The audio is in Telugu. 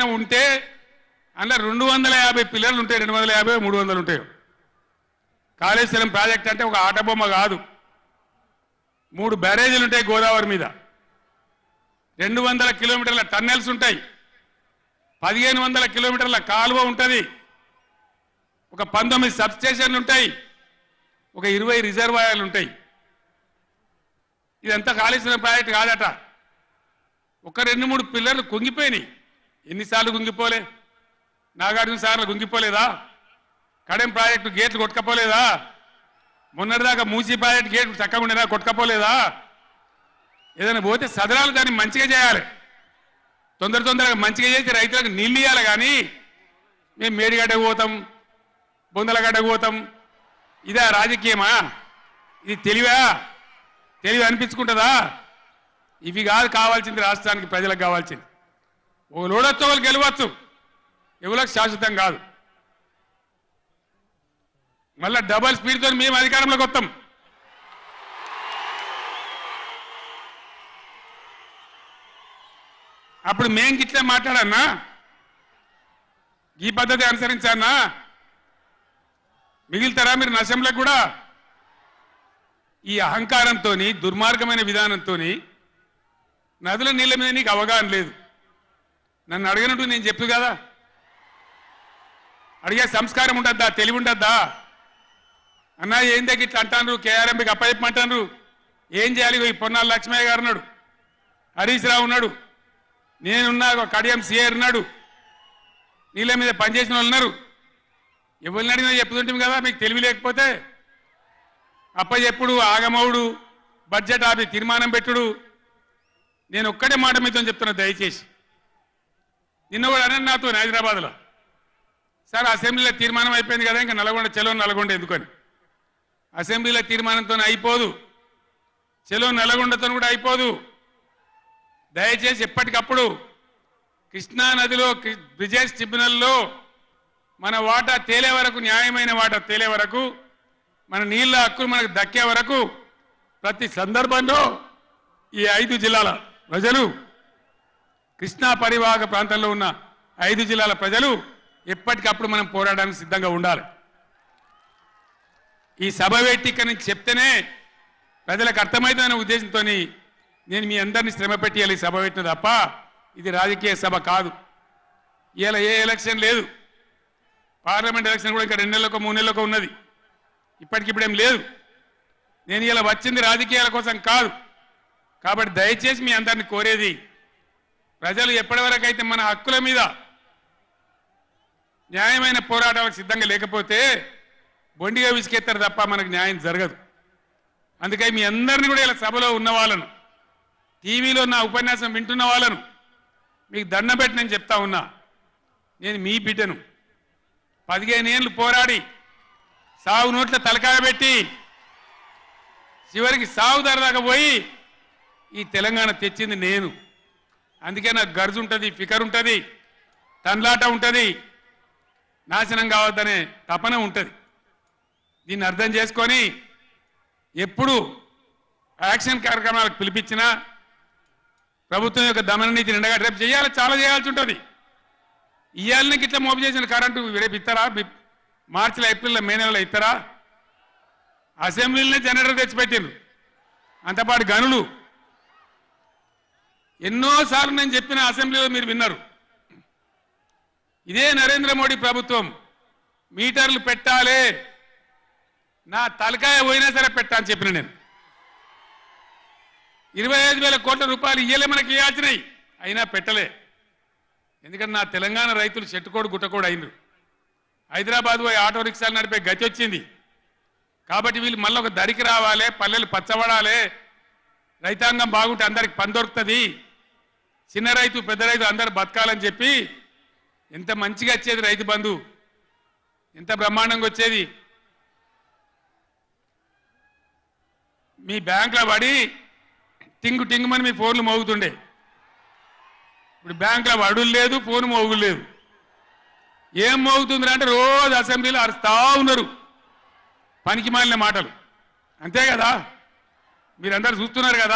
ఏదైనా ఉంటే అందులో 250 పిల్లర్లు ఉంటాయి, 250 300 ఉంటాయి. కాళేశ్వరం ప్రాజెక్ట్ అంటే ఒక ఆట బొమ్మ కాదు. 3 బ్యారేజీలు ఉంటాయి గోదావరి మీద, 200 కిలోమీటర్ల టన్నెల్స్ ఉంటాయి, 1500 కిలోమీటర్ల కాలువ ఉంటుంది, ఒక 19 సబ్స్టేషన్లు ఉంటాయి, ఒక 20 రిజర్వాయర్లు ఉంటాయి. ఇదంతా కాళేశ్వరం ప్రాజెక్ట్ కాదట. ఒక 2-3 పిల్లర్లు కుంగిపోయినాయి. ఎన్నిసార్లు కుంగిపోలే? నాగార్జున సార్లు కుంగిపోలేదా? కడెం ప్రాజెక్టు గేట్లు కొట్టుకపోలేదా? మొన్నటిదాకా మూసీ ప్రాజెక్టు గేట్లు చక్కగా ఉండేదా? కొట్టుకపోలేదా? ఏదైనా పోతే సదరాలు దాన్ని మంచిగా చేయాలి, తొందరగా మంచిగా చేసి రైతులకు నీళ్ళు ఇవ్వాలి. కానీ మేము మేడిగడ్డకు పోతాం, బొందలగడ్డకు పోతాం, ఇదా రాజకీయమా? ఇది తెలివి అనిపించుకుంటుందా? ఇవి కాదు కావాల్సింది, రాష్ట్రానికి ప్రజలకు కావాల్సింది. ఓ లోడొచ్చు, వాళ్ళు గెలవచ్చు, ఎవరికి శాశ్వతం కాదు. మళ్ళా డబల్ స్పీడ్తో మేము అధికారంలోకి వస్తాం. అప్పుడు మేం గిట్లే మాట్లాడన్నా, ఈ పద్ధతి అనుసరించానా? మిగిలితారా మీరు నశంలకు కూడా? ఈ అహంకారంతో, దుర్మార్గమైన విధానంతో నదుల నీళ్ళ మీద నీకు అవగాహన లేదు. నన్ను అడిగినట్టు నేను చెప్పు కదా, అడిగే సంస్కారం ఉండద్దా? తెలివి ఉండద్దా? అన్నా ఏం దగ్గర ఇట్లా అంటాను, కేఆర్ఎంపీకి అప్పచెప్పమంటారు, ఏం చేయాలి? ఈ పొన్నాల లక్ష్మయ్య గారు ఉన్నాడు, హరీష్ రావు ఉన్నాడు, నేనున్నా, కడియం సిఆర్ ఉన్నాడు, నీళ్ళ మీద పనిచేసిన వాళ్ళు ఉన్నారు. ఎవరిని అడిగినా చెప్పుతుంటాం కదా. మీకు తెలివి లేకపోతే అప్పచెప్పుడు, ఆగమవుడు, బడ్జెట్ ఆపి తీర్మానం పెట్టుడు. నేను ఒక్కటే మాట మీతో చెప్తున్నా, దయచేసి. నిన్న కూడా అన్నాను నాతో హైదరాబాద్లో, సార్ అసెంబ్లీలో తీర్మానం అయిపోయింది కదా, ఇంకా నల్గొండ, చెలో నల్గొండ ఎందుకని. అసెంబ్లీలో తీర్మానంతో అయిపోదు, చెలో నల్గొండతో కూడా అయిపోదు. దయచేసి ఎప్పటికప్పుడు కృష్ణా నదిలో బ్రిజేష్ ట్రిబ్యునల్లో మన వాటా తేలే వరకు, న్యాయమైన వాటా తేలే వరకు, మన నీళ్ళ హక్కులు మనకు దక్కే వరకు ప్రతి సందర్భంలో ఈ 5 జిల్లాల ప్రజలు, కృష్ణా పరివాహక ప్రాంతంలో ఉన్న 5 జిల్లాల ప్రజలు ఎప్పటికప్పుడు మనం పోరాడడానికి సిద్ధంగా ఉండాలి. ఈ సభ పెట్టి ఇక్కడ నుంచి చెప్తేనే ప్రజలకు అర్థమవుతుందనే ఉద్దేశంతో నేను మీ అందరినీ శ్రమ పెట్టి ఈ సభ పెట్టిన తప్ప ఇది రాజకీయ సభ కాదు. ఇలా ఏ ఎలక్షన్ లేదు, పార్లమెంట్ ఎలక్షన్ కూడా ఇంకా 2 నెలలకు 3 నెలలకు ఉన్నది, ఇప్పటికిప్పుడేం లేదు. నేను ఇలా వచ్చింది రాజకీయాల కోసం కాదు. కాబట్టి దయచేసి మీ అందరిని కోరేది, ప్రజలు ఎప్పటివరకు అయితే మన హక్కుల మీద న్యాయమైన పోరాటాలకు సిద్ధంగా లేకపోతే బొండిగా విసికెత్తారు తప్ప మనకు న్యాయం జరగదు. అందుకని మీ అందరినీ కూడా ఇలా సభలో ఉన్న వాళ్ళను, టీవీలో నా ఉపన్యాసం వింటున్న వాళ్ళను మీకు దండం పెట్టి నేను చెప్తా ఉన్నా, నేను మీ బిడ్డను. 15 ఏళ్ళు పోరాడి సాగు నోట్ల తలకాయ పెట్టి చివరికి సాగు దాకా పోయి ఈ తెలంగాణ తెచ్చింది నేను. అందుకే నాకు గర్జు ఉంటుంది, ఫికర్ ఉంటుంది, తన్లాట ఉంటుంది, నాశనం కావద్దనే తపన ఉంటుంది. దీన్ని అర్థం చేసుకొని ఎప్పుడు యాక్షన్ కార్యక్రమాలకు పిలిపించినా ప్రభుత్వం యొక్క దమన నీతిని ఎండగా రేపు చేయాలి, చాలా చేయాల్సి ఉంటుంది. ఇవాళకి ఇట్లా మోపు చేసిన కరెంటు రేపు ఇస్తారా? మార్చిలో, ఏప్రిల్లో, మే నెలలో ఇస్తారా? అసెంబ్లీలోనే జనరేటర్ తెచ్చిపెట్టిండ్రు, అంతపాటు గనులు. ఎన్నోసార్లు నేను చెప్పిన అసెంబ్లీలో మీరు విన్నారు. ఇదే నరేంద్ర మోడీ ప్రభుత్వం మీటర్లు పెట్టాలి, నా తలకాయ పోయినా సరే పెట్టా అని చెప్పిన నేను. 25,000 కోట్ల రూపాయలు ఇయ్యలే మనకి ఇవ్వాల్సినాయి, అయినా పెట్టలే. ఎందుకంటే నా తెలంగాణ రైతులు చెట్టుకోడు గుట్టకోడు అయినరు. హైదరాబాద్ పోయి ఆటో రిక్షాలు నడిపే గతి వచ్చింది. కాబట్టి వీళ్ళు మళ్ళీ ఒక దరికి రావాలి, పల్లెలు పచ్చబడాలి, రైతాంగం బాగుంటే అందరికి పని దొరుకుతుంది, చిన్న రైతు పెద్ద రైతు అందరు బతకాలని చెప్పి ఎంత మంచిగా వచ్చేది రైతు బంధు, ఎంత బ్రహ్మాండంగా వచ్చేది. మీ బ్యాంకులో పడి టింగు టింగుమని మీ ఫోన్లు మోగుతుండే. ఇప్పుడు బ్యాంకులో వడులు లేదు, ఫోన్ మోగులు లేదు. ఏం మోగుతుంది అంటే రోజు అసెంబ్లీలో అరుస్తా ఉన్నారు పనికి మాలిన మాటలు. అంతే కదా, మీరందరూ చూస్తున్నారు కదా.